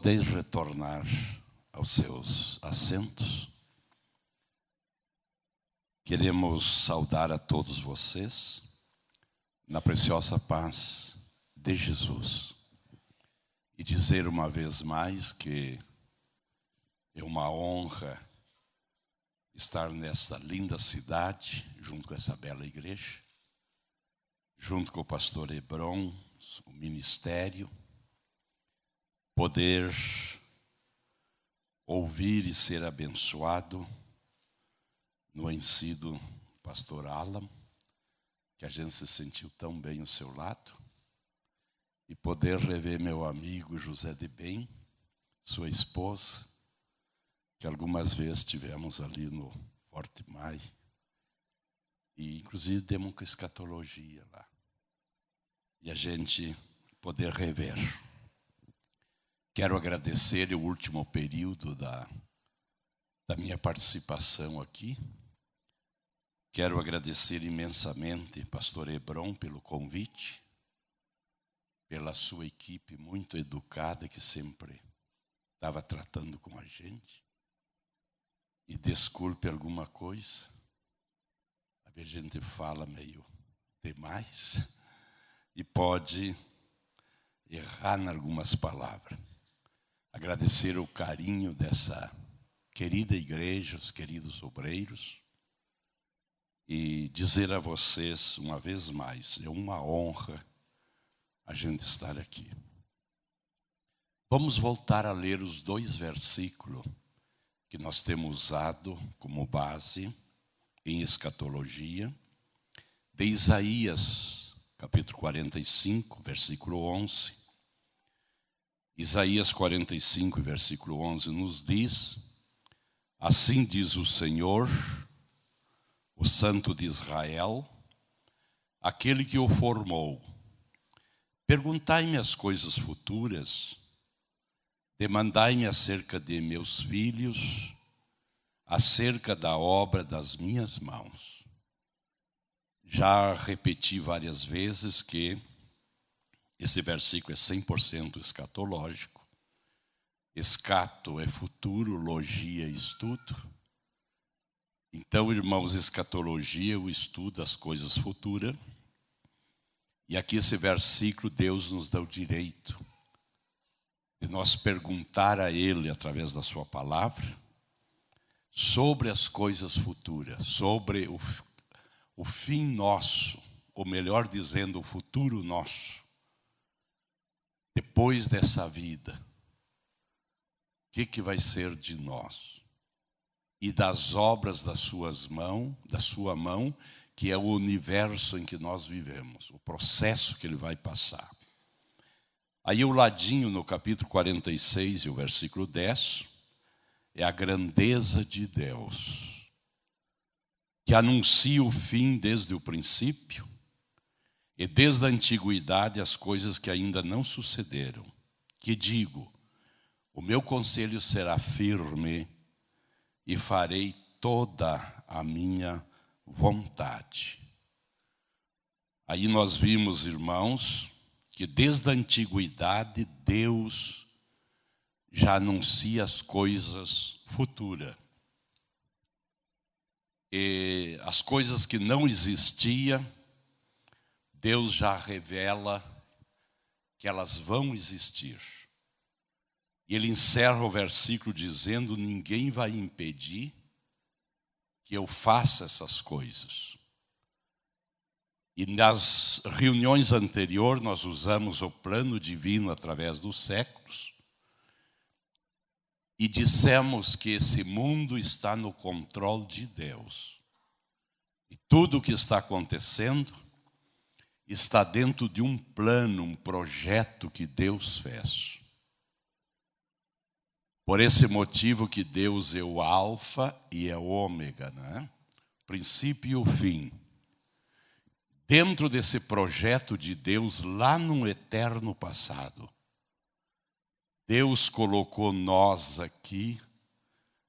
Podeis retornar aos seus assentos. Queremos saudar a todos vocês na preciosa paz de Jesus e dizer uma vez mais que é uma honra estar nessa linda cidade, junto com essa bela igreja, junto com o pastor Hebron, o ministério, poder ouvir e ser abençoado no ensino do pastor Alan, que a gente se sentiu tão bem ao seu lado, e poder rever meu amigo José de Bem, sua esposa, que algumas vezes tivemos ali no Forte Mai, e inclusive demos com escatologia lá, e a gente poder rever. Quero agradecer o último período da minha participação aqui. Quero agradecer imensamente pastor Hebron pelo convite, pela sua equipe muito educada que sempre estava tratando com a gente. E desculpe alguma coisa, às vezes a gente fala meio demais e pode errar em algumas palavras. Agradecer o carinho dessa querida igreja, os queridos obreiros, e dizer a vocês uma vez mais, é uma honra a gente estar aqui. Vamos voltar a ler os 2 versículos que nós temos usado como base em escatologia, de Isaías, capítulo 45, versículo 11. Isaías 45, versículo 11, nos diz: assim diz o Senhor, o Santo de Israel, aquele que o formou. Perguntai-me as coisas futuras, demandai-me acerca de meus filhos, acerca da obra das minhas mãos. Já repeti várias vezes que esse versículo é 100% escatológico. Escato é futuro, logia é estudo. Então, irmãos, escatologia é o estudo das coisas futuras. E aqui esse versículo, Deus nos dá o direito de nós perguntar a Ele, através da sua palavra, sobre as coisas futuras, sobre o fim nosso, ou melhor dizendo, o futuro nosso. Depois dessa vida, o que vai ser de nós? E das obras das suas mãos, da sua mão, que é o universo em que nós vivemos, o processo que ele vai passar. Aí o ladinho no capítulo 46 e o versículo 10, é a grandeza de Deus, que anuncia o fim desde o princípio, e desde a antiguidade as coisas que ainda não sucederam. Que digo, o meu conselho será firme e farei toda a minha vontade. Aí nós vimos, irmãos, que desde a antiguidade Deus já anuncia as coisas futuras. E as coisas que não existiam, Deus já revela que elas vão existir. E ele encerra o versículo dizendo: ninguém vai impedir que eu faça essas coisas. E nas reuniões anteriores nós usamos o plano divino através dos séculos e dissemos que esse mundo está no controle de Deus. E tudo o que está acontecendo está dentro de um plano, um projeto que Deus fez. Por esse motivo que Deus é o alfa e é o ômega, né? O princípio e o fim. Dentro desse projeto de Deus, lá no eterno passado, Deus colocou nós aqui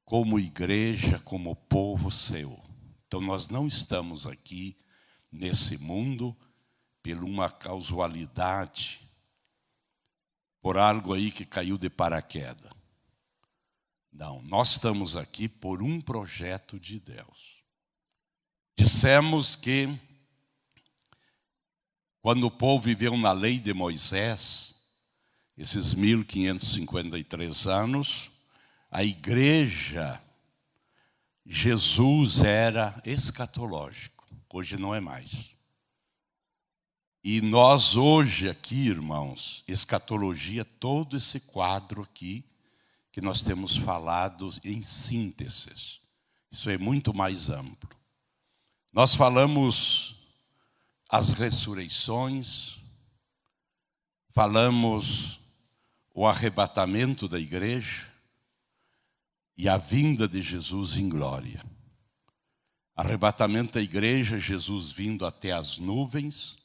como igreja, como povo seu. Então nós não estamos aqui nesse mundo por uma causalidade por algo aí que caiu de paraquedas. Não, nós estamos aqui por um projeto de Deus. Dissemos que quando o povo viveu na lei de Moisés, esses 1553 anos, a igreja, Jesus era escatológico, hoje não é mais. E nós hoje aqui, irmãos, escatologia, todo esse quadro aqui, que nós temos falado em sínteses. Isso é muito mais amplo. Nós falamos as ressurreições, falamos o arrebatamento da igreja e a vinda de Jesus em glória. Arrebatamento da igreja, Jesus vindo até as nuvens,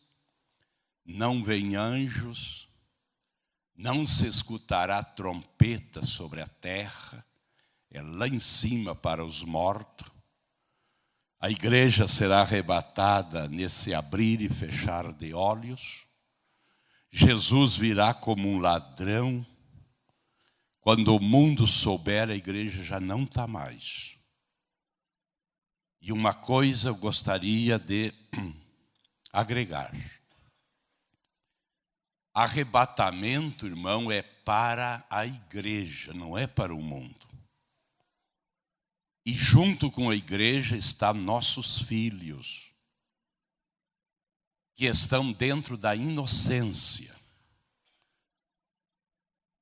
não vem anjos, não se escutará trombeta sobre a terra, é lá em cima para os mortos. A igreja será arrebatada nesse abrir e fechar de olhos. Jesus virá como um ladrão. Quando o mundo souber, a igreja já não está mais. E uma coisa eu gostaria de agregar. Arrebatamento, irmão, é para a igreja, não é para o mundo. E junto com a igreja estão nossos filhos, que estão dentro da inocência.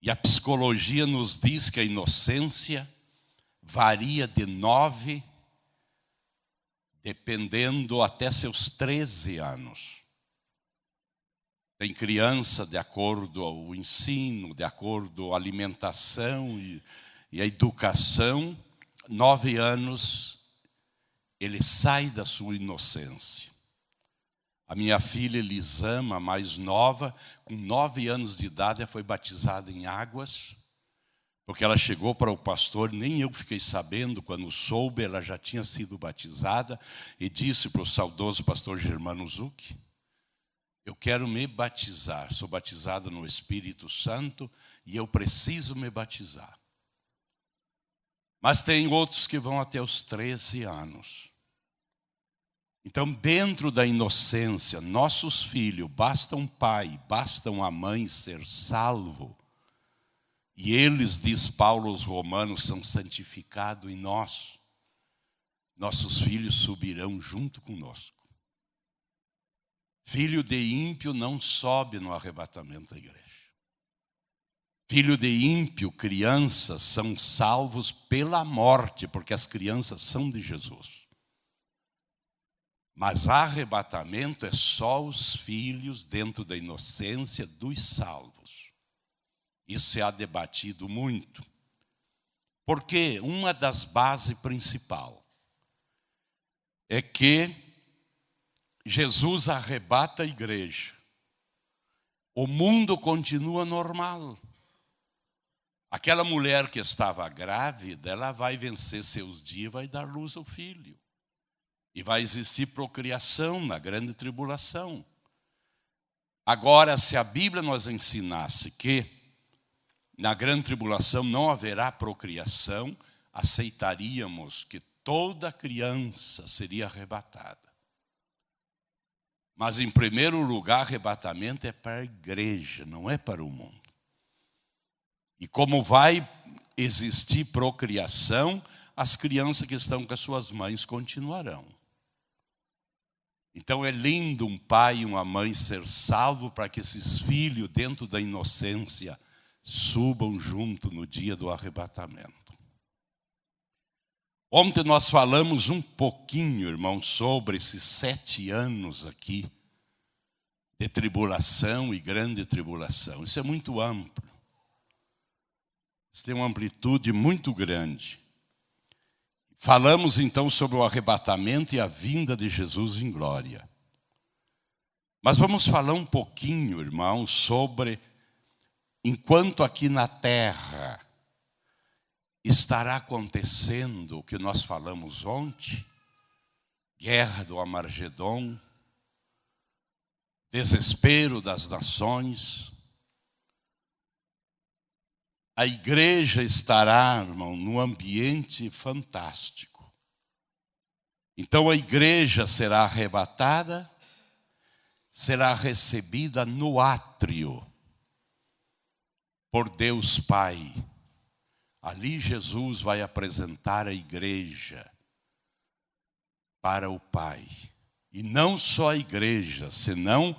E a psicologia nos diz que a inocência varia de 9, dependendo até seus 13 anos. Tem criança, de acordo ao ensino, de acordo à alimentação e à educação, 9 anos, ele sai da sua inocência. A minha filha Elisama, mais nova, com 9 anos de idade, ela foi batizada em águas, porque ela chegou para o pastor, nem eu fiquei sabendo, quando soube, ela já tinha sido batizada, e disse para o saudoso pastor Germano Zucchi: eu quero me batizar, sou batizado no Espírito Santo e eu preciso me batizar. Mas tem outros que vão até os 13 anos. Então, dentro da inocência, nossos filhos, basta um pai, basta uma mãe ser salvo, e eles, diz Paulo aos Romanos, são santificados em nós. Nossos filhos subirão junto conosco. Filho de ímpio não sobe no arrebatamento da igreja. Filho de ímpio, crianças, são salvos pela morte, porque as crianças são de Jesus. Mas arrebatamento é só os filhos dentro da inocência dos salvos. Isso se há debatido muito. Porque uma das bases principais é que Jesus arrebata a igreja. O mundo continua normal. Aquela mulher que estava grávida, ela vai vencer seus dias, vai dar luz ao filho. E vai existir procriação na grande tribulação. Agora, se a Bíblia nos ensinasse que na grande tribulação não haverá procriação, aceitaríamos que toda criança seria arrebatada. Mas, em primeiro lugar, arrebatamento é para a igreja, não é para o mundo. E como vai existir procriação, as crianças que estão com as suas mães continuarão. Então é lindo um pai e uma mãe ser salvo para que esses filhos, dentro da inocência, subam junto no dia do arrebatamento. Ontem nós falamos um pouquinho, irmão, sobre esses 7 anos aqui de tribulação e grande tribulação. Isso é muito amplo. Isso tem uma amplitude muito grande. Falamos então sobre o arrebatamento e a vinda de Jesus em glória. Mas vamos falar um pouquinho, irmão, sobre enquanto aqui na terra estará acontecendo o que nós falamos ontem, guerra do Armagedon, desespero das nações, a igreja estará, irmão, num ambiente fantástico. Então a igreja será arrebatada, será recebida no átrio por Deus Pai. Ali Jesus vai apresentar a igreja para o Pai. E não só a igreja, senão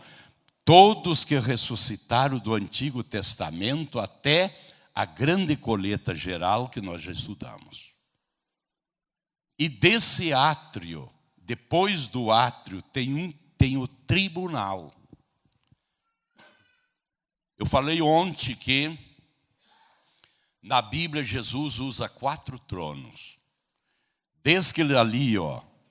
todos que ressuscitaram do Antigo Testamento até a grande colheita geral que nós já estudamos. E desse átrio, depois do átrio, tem o tribunal. Eu falei ontem que na Bíblia Jesus usa 4 tronos. Desde que ele ali,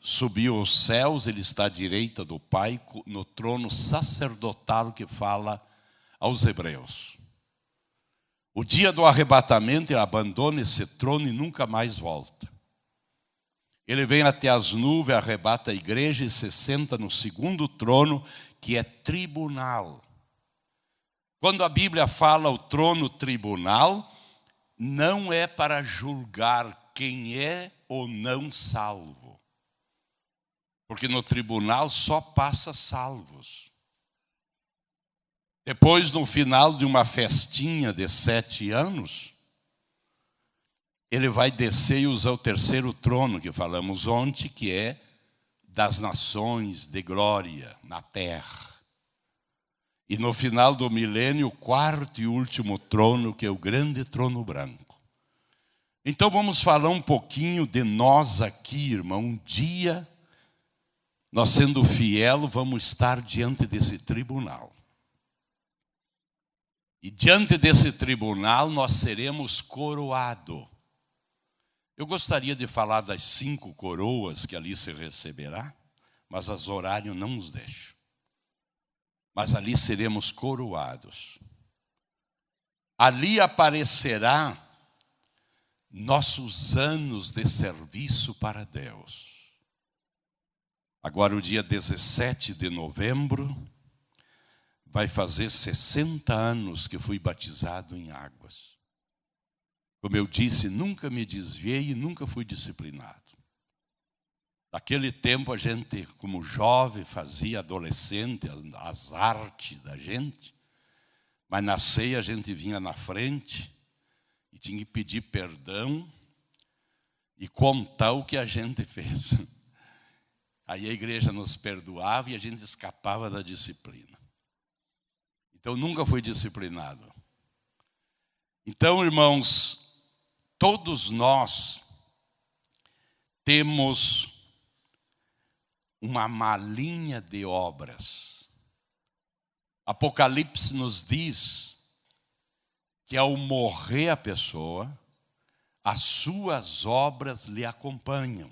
subiu aos céus, ele está à direita do Pai, no trono sacerdotal que fala aos hebreus. O dia do arrebatamento, ele abandona esse trono e nunca mais volta. Ele vem até as nuvens, arrebata a igreja e se senta no segundo trono, que é tribunal. Quando a Bíblia fala o trono tribunal, não é para julgar quem é ou não salvo. Porque no tribunal só passa salvos. Depois, no final de uma festinha de 7 anos, ele vai descer e usar o terceiro trono que falamos ontem, que é das nações de glória na terra. E no final do milênio, o 4º e último trono, que é o grande trono branco. Então vamos falar um pouquinho de nós aqui, irmão. Um dia, nós sendo fiel, vamos estar diante desse tribunal. E diante desse tribunal nós seremos coroados. Eu gostaria de falar das 5 coroas que ali se receberá, mas os horários não nos deixam. Mas ali seremos coroados. Ali aparecerá nossos anos de serviço para Deus. Agora o dia 17 de novembro vai fazer 60 anos que fui batizado em águas. Como eu disse, nunca me desviei e nunca fui disciplinado. Naquele tempo a gente, como jovem, fazia adolescente, as artes da gente. Mas na ceia a gente vinha na frente e tinha que pedir perdão e contar o que a gente fez. Aí a igreja nos perdoava e a gente escapava da disciplina. Então nunca fui disciplinado. Então, irmãos, todos nós temos uma malinha de obras. Apocalipse nos diz que ao morrer a pessoa, as suas obras lhe acompanham.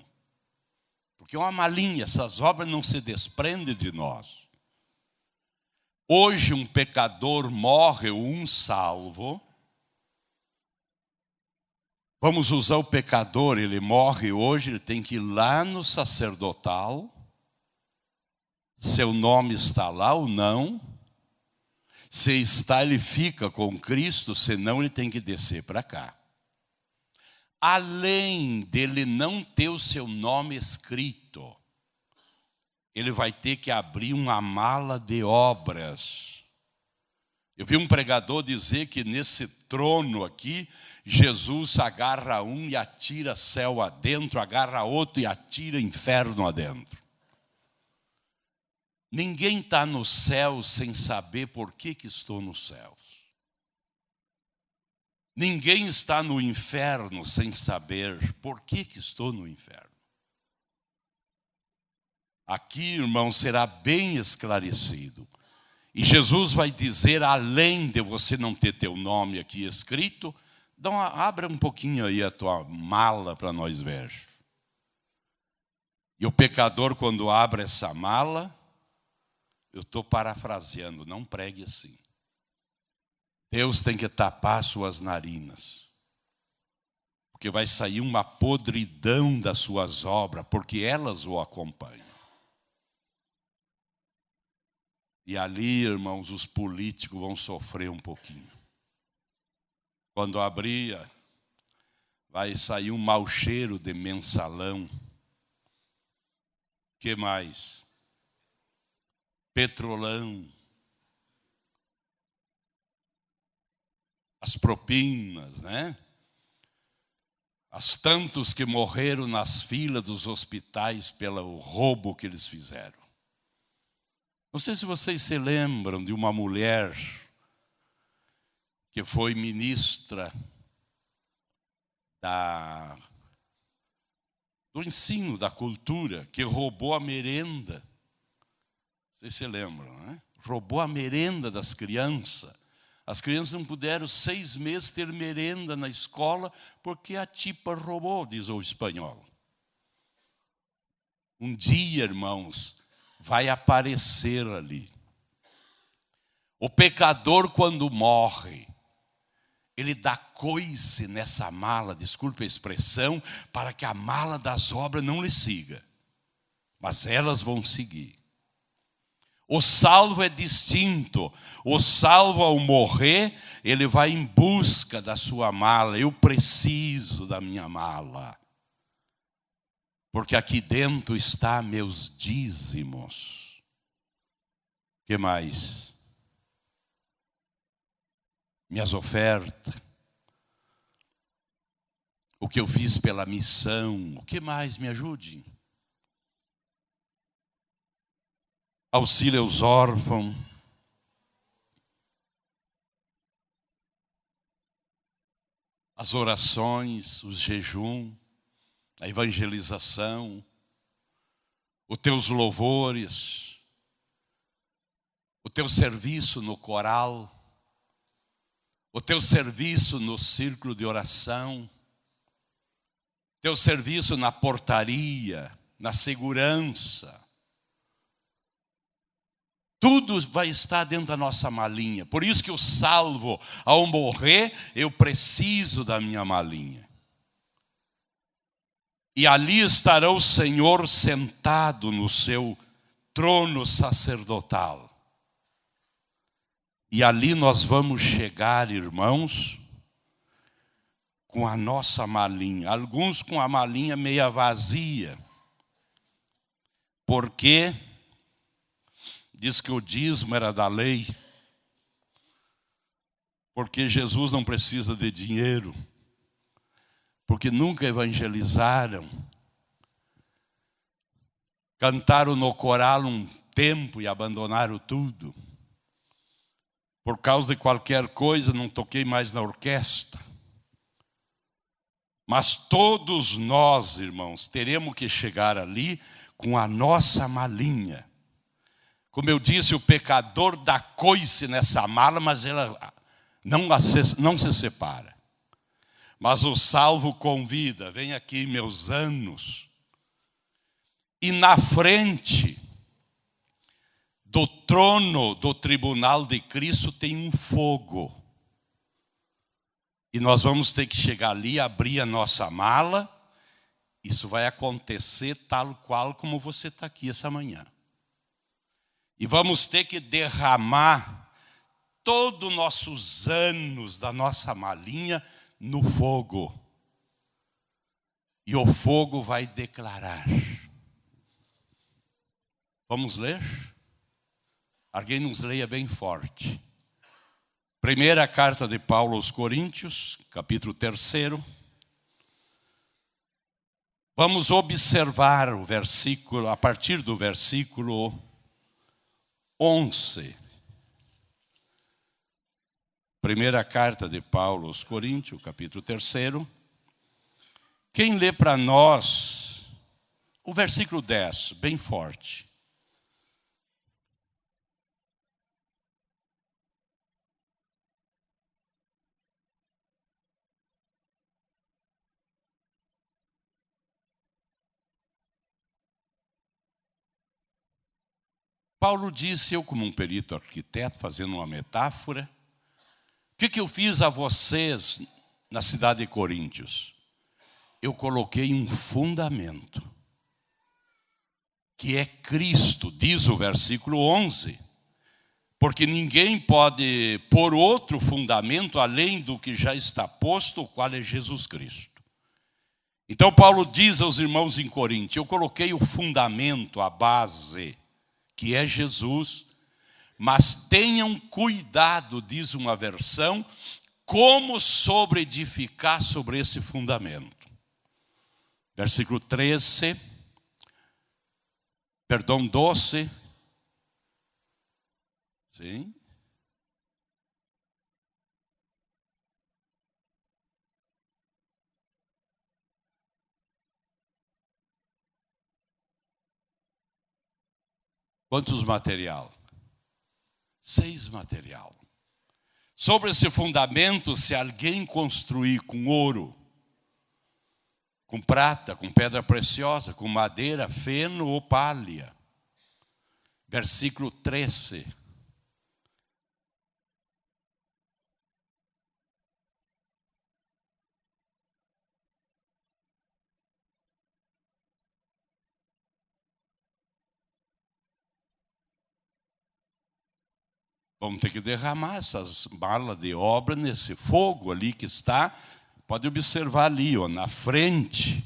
Porque é uma malinha, essas obras não se desprendem de nós. Hoje um pecador morre, um salvo. Vamos usar o pecador, ele morre hoje, ele tem que ir lá no sacerdotal. Seu nome está lá ou não. Se está, ele fica com Cristo, senão ele tem que descer para cá. Além dele não ter o seu nome escrito, ele vai ter que abrir uma mala de obras. Eu vi um pregador dizer que nesse trono aqui, Jesus agarra um e atira céu adentro, agarra outro e atira inferno adentro. Ninguém está no céu sem saber por que estou nos céus. Ninguém está no inferno sem saber por que estou no inferno. Aqui, irmão, será bem esclarecido. E Jesus vai dizer, além de você não ter teu nome aqui escrito, abra um pouquinho aí a tua mala para nós ver. E o pecador, quando abre essa mala, eu estou parafraseando, não pregue assim. Deus tem que tapar suas narinas. Porque vai sair uma podridão das suas obras, porque elas o acompanham. E ali, irmãos, os políticos vão sofrer um pouquinho. Quando abria, vai sair um mau cheiro de mensalão. Que mais? Petrolão. As propinas, né? As tantos que morreram nas filas dos hospitais pelo roubo que eles fizeram. Não sei se vocês se lembram de uma mulher que foi ministra do ensino, da cultura, que roubou a merenda. Vocês se lembram, né? Roubou a merenda das crianças. As crianças não puderam 6 meses ter merenda na escola porque a tipa roubou, diz o espanhol. Um dia, irmãos, vai aparecer ali. O pecador, quando morre, ele dá coice nessa mala, desculpe a expressão, para que a mala das obras não lhe siga. Mas elas vão seguir. O salvo é distinto. O salvo, ao morrer, ele vai em busca da sua mala. Eu preciso da minha mala. Porque aqui dentro está meus dízimos. O que mais? Minhas ofertas. O que eu fiz pela missão. O que mais? Me ajude. Auxílio aos órfãos. As orações, os jejum, a evangelização, os teus louvores, o teu serviço no coral, o teu serviço no círculo de oração, teu serviço na portaria, na segurança. Tudo vai estar dentro da nossa malinha. Por isso que o salvo, ao morrer, eu preciso da minha malinha. E ali estará o Senhor sentado no seu trono sacerdotal. E ali nós vamos chegar, irmãos, com a nossa malinha. Alguns com a malinha meia vazia. Porque diz que o dízimo era da lei. Porque Jesus não precisa de dinheiro. Porque nunca evangelizaram. Cantaram no coral um tempo e abandonaram tudo. Por causa de qualquer coisa, não toquei mais na orquestra. Mas todos nós, irmãos, teremos que chegar ali com a nossa malinha. Como eu disse, o pecador dá coice nessa mala, mas ela não se separa. Mas o salvo convida, vem aqui meus anos. E na frente do trono do tribunal de Cristo tem um fogo. E nós vamos ter que chegar ali, abrir a nossa mala. Isso vai acontecer tal qual como você está aqui essa manhã. E vamos ter que derramar todos os nossos anos da nossa malinha no fogo. E o fogo vai declarar. Vamos ler? Alguém nos leia bem forte. Primeira carta de Paulo aos Coríntios, capítulo 3. Vamos observar o versículo, a partir do versículo 11. Primeira carta de Paulo aos Coríntios, capítulo 3. Quem lê para nós o versículo 10, bem forte. Paulo disse, eu como um perito arquiteto, fazendo uma metáfora, o que eu fiz a vocês na cidade de Coríntios? Eu coloquei um fundamento, que é Cristo, diz o versículo 11. Porque ninguém pode pôr outro fundamento além do que já está posto, o qual é Jesus Cristo. Então Paulo diz aos irmãos em Corinto: eu coloquei o fundamento, a base, que é Jesus, mas tenham cuidado, diz uma versão, como edificar sobre esse fundamento. Versículo 13, 12. Sim. Quantos material? 6 material. Sobre esse fundamento, se alguém construir com ouro, com prata, com pedra preciosa, com madeira, feno ou palha. Versículo 13. Vamos ter que derramar essas balas de obra nesse fogo ali que está. Pode observar ali, ó, na frente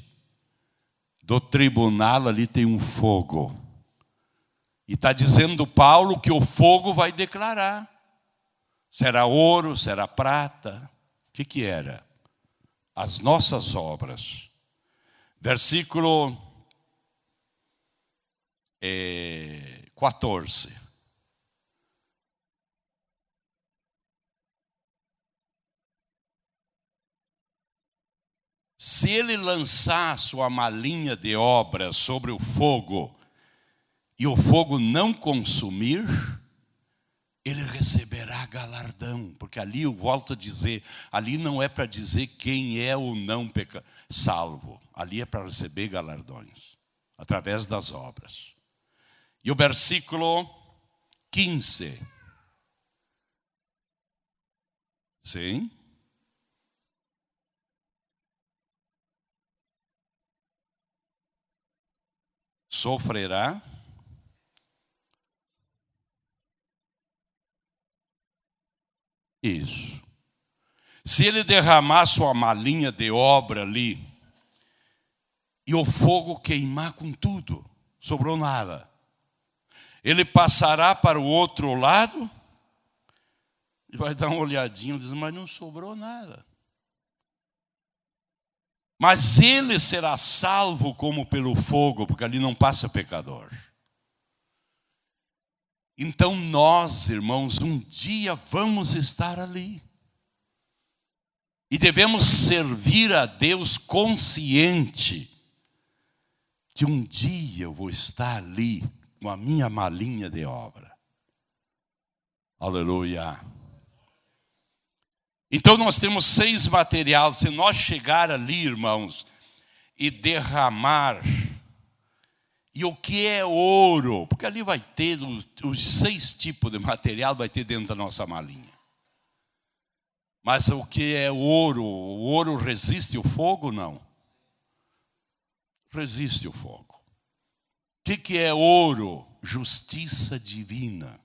do tribunal ali tem um fogo. E está dizendo Paulo que o fogo vai declarar. Será ouro, será prata. O que era? As nossas obras. Versículo 14. Se ele lançar sua malinha de obra sobre o fogo, e o fogo não consumir, ele receberá galardão. Porque ali, eu volto a dizer, ali não é para dizer quem é ou não salvo. Ali é para receber galardões, através das obras. E o versículo 15. Sim. Sofrerá. Isso. Se ele derramar sua malinha de obra ali, e o fogo queimar com tudo, sobrou nada, ele passará para o outro lado, e vai dar uma olhadinha e diz: mas não sobrou nada. Mas ele será salvo como pelo fogo, porque ali não passa pecador. Então nós, irmãos, um dia vamos estar ali. E devemos servir a Deus consciente que um dia eu vou estar ali com a minha malinha de obra. Aleluia. Então nós temos 6 materiais. Se nós chegar ali, irmãos, e derramar, e o que é ouro? Porque ali vai ter os 6 tipos de material, vai ter dentro da nossa malinha. Mas o que é ouro? O ouro resiste o fogo? Não. Resiste o fogo. O que é ouro? Justiça divina.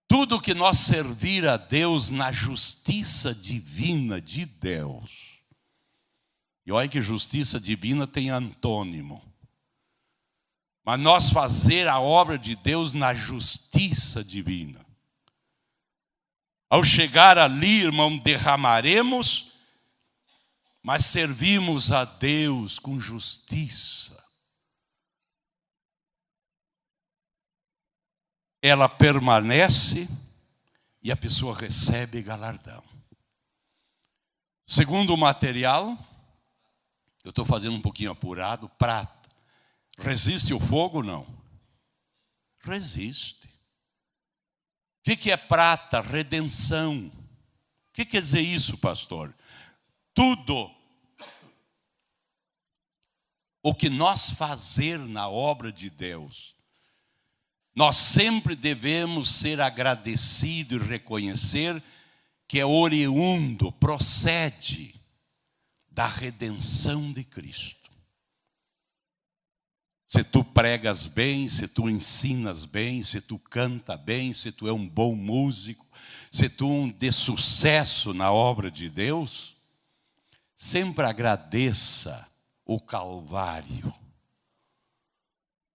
Tudo que nós servir a Deus na justiça divina de Deus. E olha que justiça divina tem antônimo. Mas nós fazer a obra de Deus na justiça divina. Ao chegar ali, irmão, derramaremos, mas servimos a Deus com justiça. Ela permanece e a pessoa recebe galardão. Segundo o material, eu estou fazendo um pouquinho apurado, prata. Resiste o fogo? Não. Resiste. O que é prata? Redenção. O que quer dizer isso, pastor? Tudo o que nós fazer na obra de Deus, nós sempre devemos ser agradecidos e reconhecer que é oriundo, procede da redenção de Cristo. Se tu pregas bem, se tu ensinas bem, se tu canta bem, se tu é um bom músico, se tu é um de sucesso na obra de Deus, sempre agradeça o Calvário.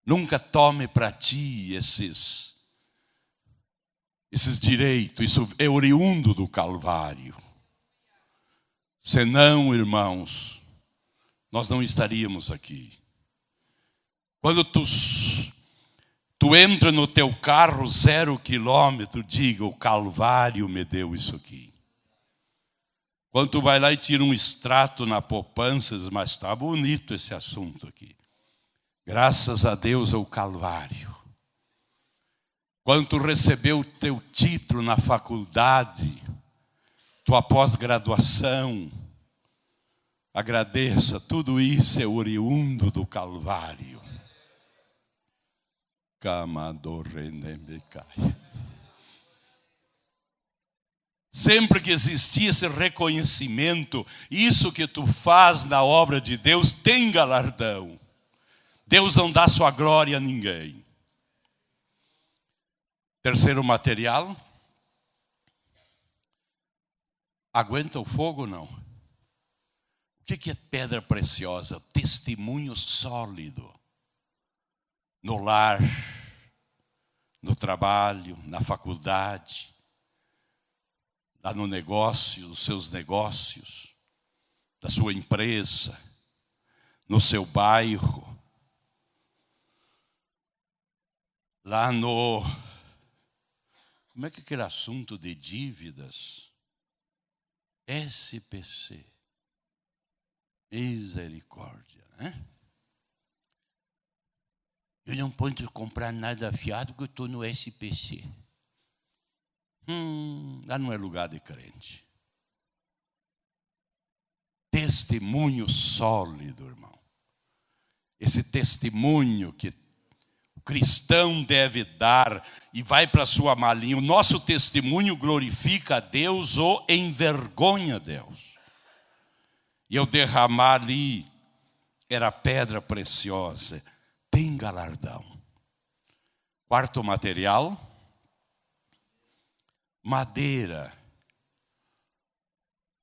Nunca tome para ti esses direitos, isso é oriundo do Calvário. Senão, irmãos, nós não estaríamos aqui. Quando tu entra no teu carro 0 quilômetro, diga, o Calvário me deu isso aqui. Quando tu vai lá e tira um extrato na poupança, diz, mas está bonito esse assunto aqui. Graças a Deus ao Calvário. Quando tu recebeu o teu título na faculdade, tua pós-graduação, agradeça, tudo isso é oriundo do Calvário. Sempre que existia esse reconhecimento, isso que tu faz na obra de Deus tem galardão. Deus não dá sua glória a ninguém. Terceiro material. Aguenta o fogo ou não? O que é pedra preciosa? Testemunho sólido. No lar, no trabalho, na faculdade, lá no negócio, nos seus negócios, da sua empresa, no seu bairro, lá no... Como é que é aquele assunto de dívidas? SPC. Misericórdia, né? Eu não posso comprar nada fiado porque eu estou no SPC. Lá não é lugar de crente. Testemunho sólido, irmão. Esse testemunho que o cristão deve dar e vai para a sua malinha. O nosso testemunho glorifica a Deus ou envergonha a Deus. E eu derramar ali, era pedra preciosa. Tem galardão. Quarto material, madeira.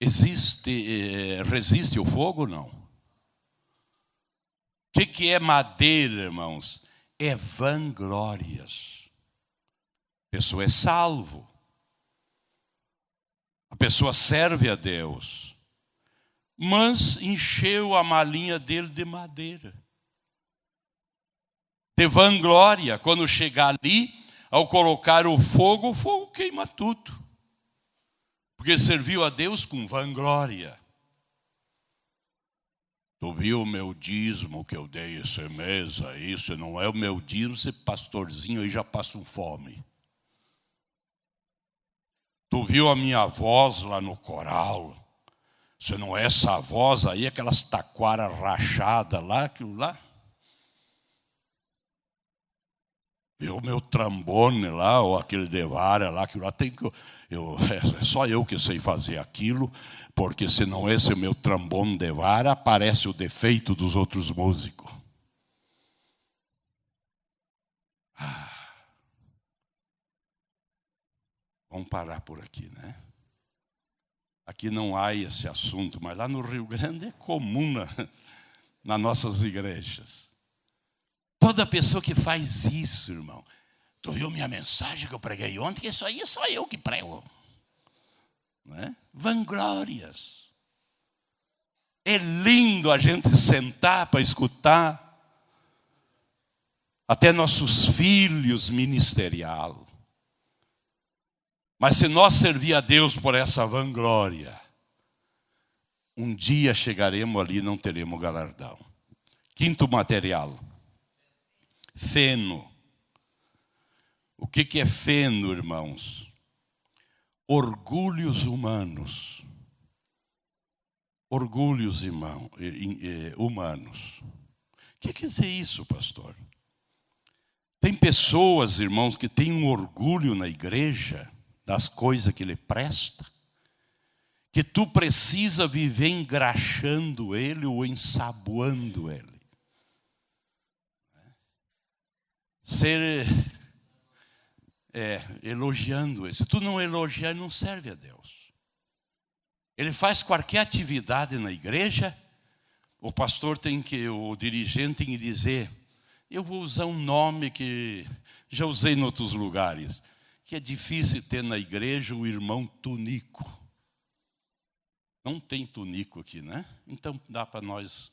Resiste o fogo ou não? O que é madeira, irmãos? É vanglórias. A pessoa é salvo. A pessoa serve a Deus. Mas encheu a malinha dele de madeira. De vanglória, quando chegar ali, ao colocar o fogo queima tudo. Porque serviu a Deus com vanglória. Tu viu o meu dízimo que eu dei esse mês? Isso não é o meu dízimo, esse pastorzinho aí já passa fome. Tu viu a minha voz lá no coral? Se não é essa voz aí, aquelas taquaras rachadas lá, aquilo lá. Viu o meu trombone lá, ou aquele de vara lá, aquilo lá tem que... é só eu que sei fazer aquilo, porque se não é esse meu trombone de vara, aparece o defeito dos outros músicos. Vamos parar por aqui, né? Aqui não há esse assunto, mas lá no Rio Grande é comum nas nossas igrejas. Toda pessoa que faz isso, irmão. Tu viu minha mensagem que eu preguei ontem? Que isso aí é só eu que prego. Não é? Vanglórias. É lindo a gente sentar para escutar. Até nossos filhos ministerial. Mas se nós servir a Deus por essa vanglória, um dia chegaremos ali e não teremos galardão. Quinto material. Feno. O que é feno, irmãos? Orgulhos humanos. Orgulhos humanos. O que quer dizer isso, pastor? Tem pessoas, irmãos, que têm um orgulho na igreja das coisas que lhe presta, que tu precisa viver engraxando ele ou ensaboando ele. ser elogiando. Se tu não elogiar, não serve a Deus. Ele faz qualquer atividade na igreja, o dirigente tem que dizer, eu vou usar um nome que já usei em outros lugares, que é difícil ter na igreja o irmão tunico. Não tem tunico aqui, né? Então dá para nós,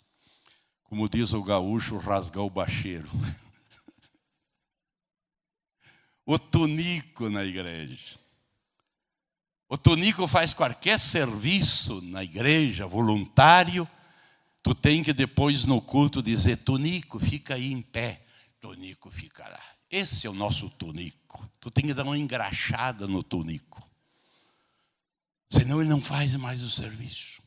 como diz o gaúcho, rasgar o bacheiro. O tunico na igreja. O tunico faz qualquer serviço na igreja, voluntário. Tu tem que depois no culto dizer, tunico, fica aí em pé. Tunico fica lá. Esse é o nosso tunico. Tu tem que dar uma engraxada no tunico. Senão ele não faz mais o serviço.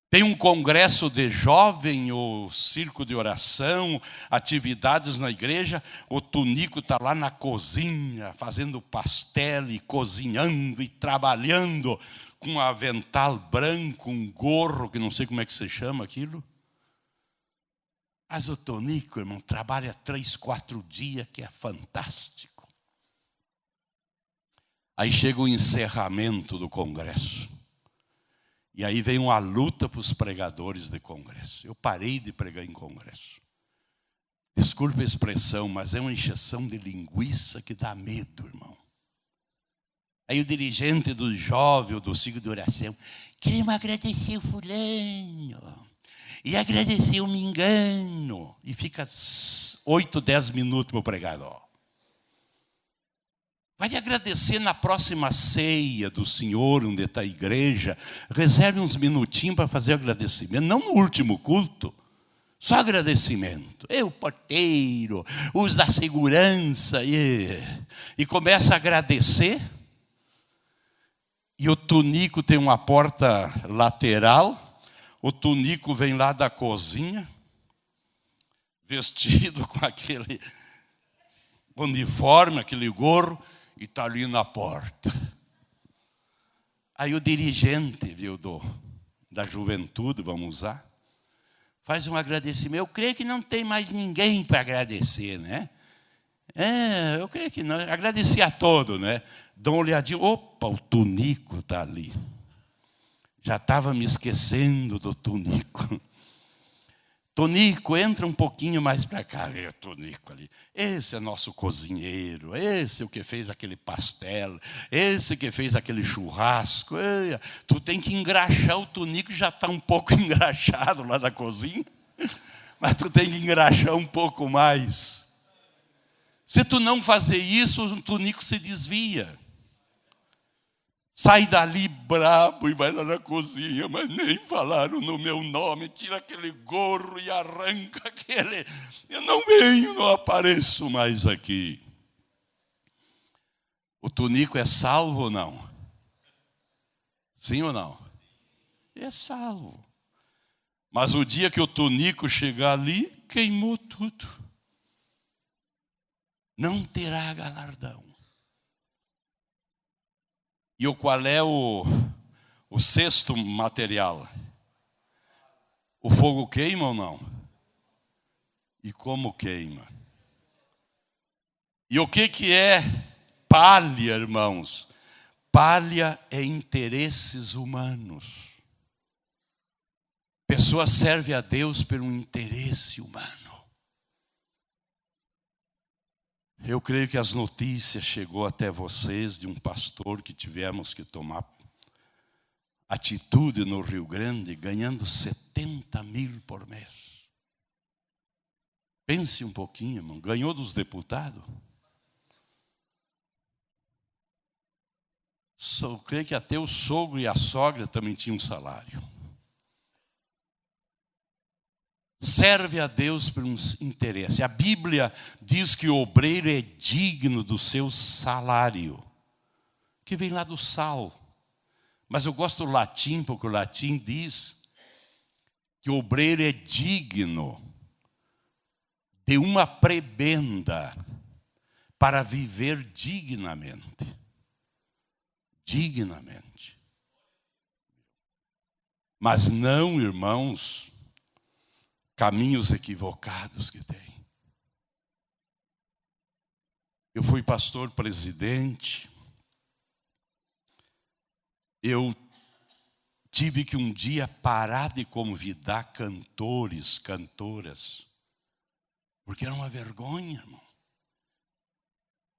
Tem um congresso de jovem, ou circo de oração, atividades na igreja, o tunico está lá na cozinha, fazendo pastel e cozinhando e trabalhando com um avental branco, um gorro, que não sei como é que se chama aquilo. Mas o tunico, irmão, trabalha 3, 4 dias, que é fantástico. Aí chega o encerramento do congresso. E aí vem uma luta para os pregadores de congresso. Eu parei de pregar em congresso. Desculpe a expressão, mas é uma encheção de linguiça que dá medo, irmão. Aí o dirigente do jovem, do ciclo de oração, queremos agradecer o fulano. E agradecer o mingano. E fica 8, 10 minutos meu pregador. Vai agradecer na próxima ceia do Senhor, onde está a igreja. Reserve uns minutinhos para fazer agradecimento. Não no último culto. Só agradecimento. O porteiro, os da segurança. E começa a agradecer. E o tunico tem uma porta lateral. O tunico vem lá da cozinha. Vestido com aquele uniforme, aquele gorro. E está ali na porta. Aí o dirigente, viu, da juventude, vamos usar, faz um agradecimento. Eu creio que não tem mais ninguém para agradecer, né? Eu creio que não. Agradecer a todos, né? Dá uma olhadinha. Opa, o tunico está ali. Já estava me esquecendo do tunico. Tonico, entra um pouquinho mais para cá. Tonico ali. Esse é nosso cozinheiro. Esse é o que fez aquele pastel. Esse que fez aquele churrasco. Tu tem que engraxar o tonico, já está um pouco engraxado lá da cozinha. Mas tu tem que engraxar um pouco mais. Se tu não fazer isso, o tonico se desvia. Sai dali brabo e vai lá na cozinha, mas nem falaram no meu nome. Tira aquele gorro e arranca aquele. Eu não venho, não apareço mais aqui. O tunico é salvo ou não? Sim ou não? É salvo. Mas o dia que o tunico chegar ali, queimou tudo. Não terá galardão. E qual é o sexto material? O fogo queima ou não? E como queima? E o que é palha, irmãos? Palha é interesses humanos. Pessoa serve a Deus por um interesse humano. Eu creio que as notícias chegou até vocês de um pastor que tivemos que tomar atitude no Rio Grande, ganhando 70 mil por mês. Pense um pouquinho, irmão. Ganhou dos deputados? Eu creio que até o sogro e a sogra também tinham salário. Serve a Deus por um interesse. A Bíblia diz que o obreiro é digno do seu salário, que vem lá do sal. Mas eu gosto do latim, porque o latim diz que o obreiro é digno de uma prebenda para viver dignamente. Dignamente. Mas não, irmãos, caminhos equivocados que tem. Eu fui pastor presidente. Eu tive que um dia parar de convidar cantores, cantoras, porque era uma vergonha, irmão.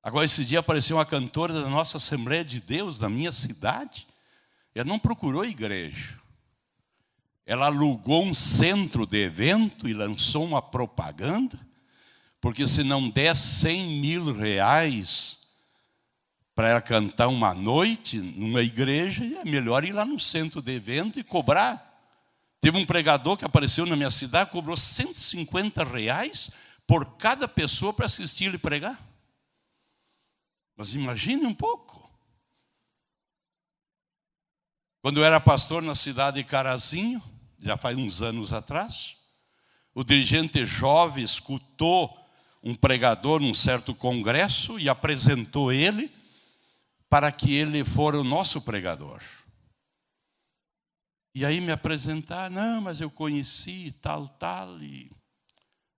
Agora, esse dia apareceu uma cantora da nossa Assembleia de Deus, da minha cidade. Ela não procurou igreja. Ela alugou um centro de evento e lançou uma propaganda, porque se não der 100 mil reais para ela cantar uma noite numa igreja, é melhor ir lá no centro de evento e cobrar. Teve um pregador que apareceu na minha cidade, cobrou 150 reais por cada pessoa para assistir ele pregar. Mas imagine um pouco. Quando eu era pastor na cidade de Carazinho, já faz uns anos atrás, o dirigente jovem escutou um pregador num certo congresso e apresentou ele para que ele fosse o nosso pregador. E aí me apresentar, não, mas eu conheci tal, e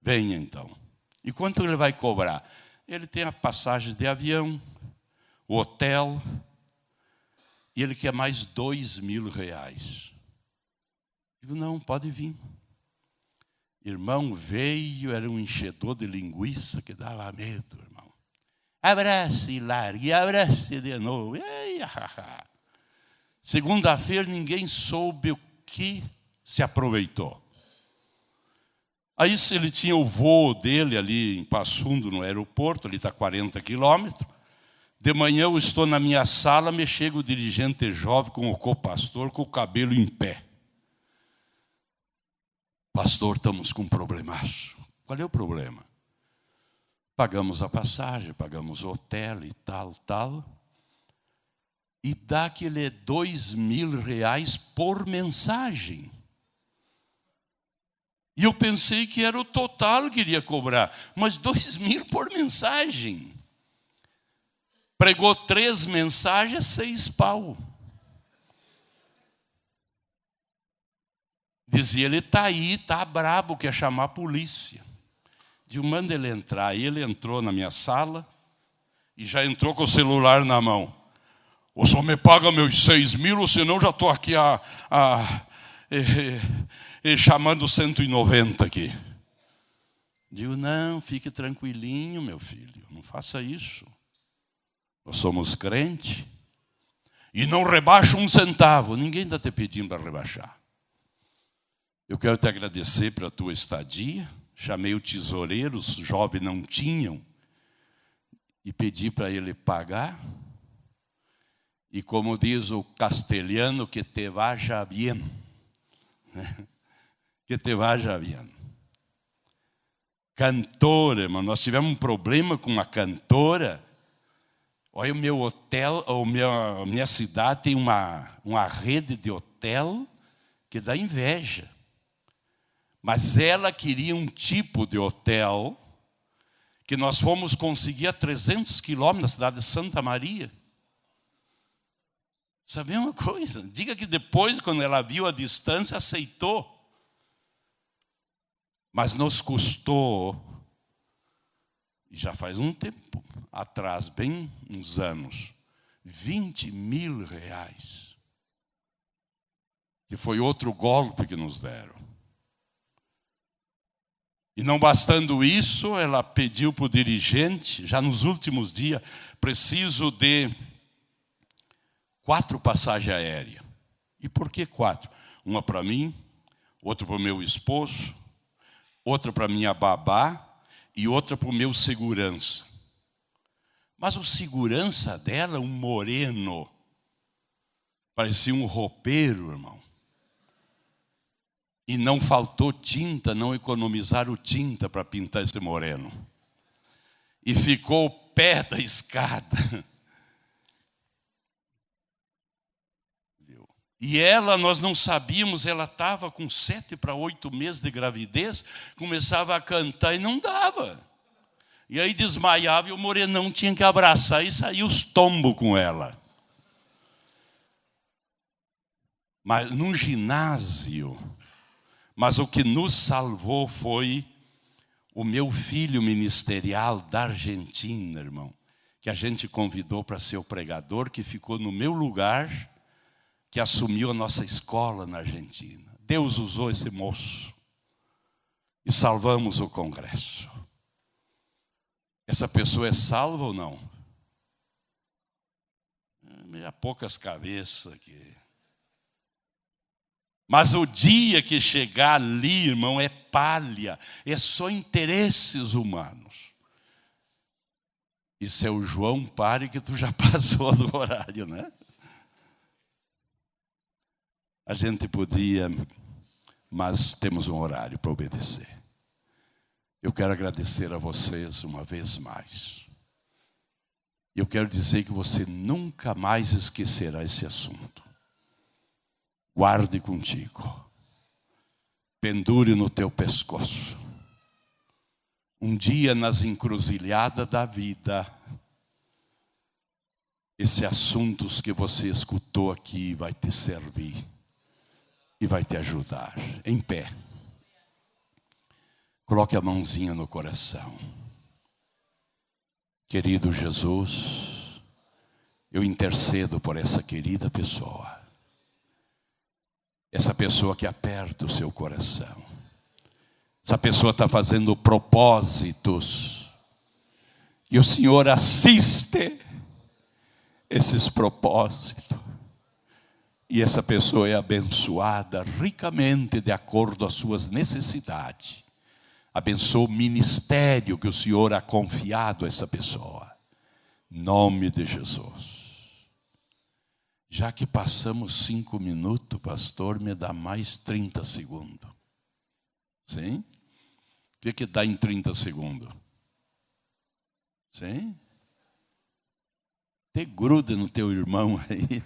venha então. E quanto ele vai cobrar? Ele tem a passagem de avião, o hotel, e ele quer mais 2 mil reais. Digo, não, pode vir. Irmão, veio, era um enchedor de linguiça que dava medo, irmão. Abrace e largue, abrace de novo. Segunda-feira ninguém soube o que se aproveitou. Aí se ele tinha o voo dele ali em Passo Fundo, no aeroporto, ali está 40 quilômetros. De manhã eu estou na minha sala, me chega o dirigente jovem com o copastor, com o cabelo em pé. Pastor, estamos com um problemaço. Qual é o problema? Pagamos a passagem, pagamos o hotel e tal. E dá aquele 2 mil reais por mensagem. E eu pensei que era o total que iria cobrar. Mas 2 mil por mensagem. Pregou 3 mensagens, 6 pau. Dizia, ele está aí, está brabo, quer chamar a polícia. Digo, manda ele entrar. E ele entrou na minha sala e já entrou com o celular na mão. O senhor me paga meus 6 mil, ou senão já estou aqui chamando 190 aqui. Digo, não, fique tranquilinho, meu filho, não faça isso. Nós somos crentes e não rebaixa um centavo. Ninguém está te pedindo para rebaixar. Eu quero te agradecer pela tua estadia. Chamei o tesoureiro, os jovens não tinham, e pedi para ele pagar. E como diz o castelhano, que te vaya bien. Que te vaya bien. Cantora, irmão, nós tivemos um problema com uma cantora. Olha, o meu hotel, a minha cidade tem uma rede de hotel que dá inveja. Mas ela queria um tipo de hotel que nós fomos conseguir a 300 quilômetros da cidade de Santa Maria. Sabe uma coisa? Diga que depois, quando ela viu a distância, aceitou. Mas nos custou, e já faz um tempo atrás, bem uns anos, 20 mil reais. Que foi outro golpe que nos deram. E não bastando isso, ela pediu para o dirigente, já nos últimos dias, preciso de 4 passagens aéreas. E por que 4? Uma para mim, outra para o meu esposo, outra para minha babá e outra para o meu segurança. Mas o segurança dela, um moreno, parecia um roupeiro, irmão. E não faltou tinta, não economizaram tinta para pintar esse moreno. E ficou ao pé da escada. E ela, nós não sabíamos, ela estava com 7 para 8 meses de gravidez, começava a cantar e não dava. E aí desmaiava e o morenão tinha que abraçar e sair os tombos com ela. Mas num ginásio. Mas o que nos salvou foi o meu filho ministerial da Argentina, irmão. que a gente convidou para ser o pregador, que ficou no meu lugar, que assumiu a nossa escola na Argentina. Deus usou esse moço e salvamos o congresso. Essa pessoa é salva ou não? Há poucas cabeças aqui. Mas o dia que chegar ali, irmão, é palha, é só interesses humanos. E seu João, pare que tu já passou do horário, né? A gente podia, mas temos um horário para obedecer. Eu quero agradecer a vocês uma vez mais. Eu quero dizer que você nunca mais esquecerá esse assunto. Guarde contigo. Pendure no teu pescoço. Um dia nas encruzilhadas da vida, esses assuntos que você escutou aqui vai te servir e vai te ajudar. Em pé. Coloque a mãozinha no coração. Querido Jesus, eu intercedo por essa querida pessoa. Essa pessoa que aperta o seu coração. Essa pessoa está fazendo propósitos. E o Senhor assiste esses propósitos. E essa pessoa é abençoada ricamente de acordo às suas necessidades. Abençoa o ministério que o Senhor ha confiado a essa pessoa. Em nome de Jesus. Já que passamos 5 minutos, pastor, me dá mais 30 segundos. Sim? O que dá em 30 segundos? Sim? Te gruda no teu irmão aí.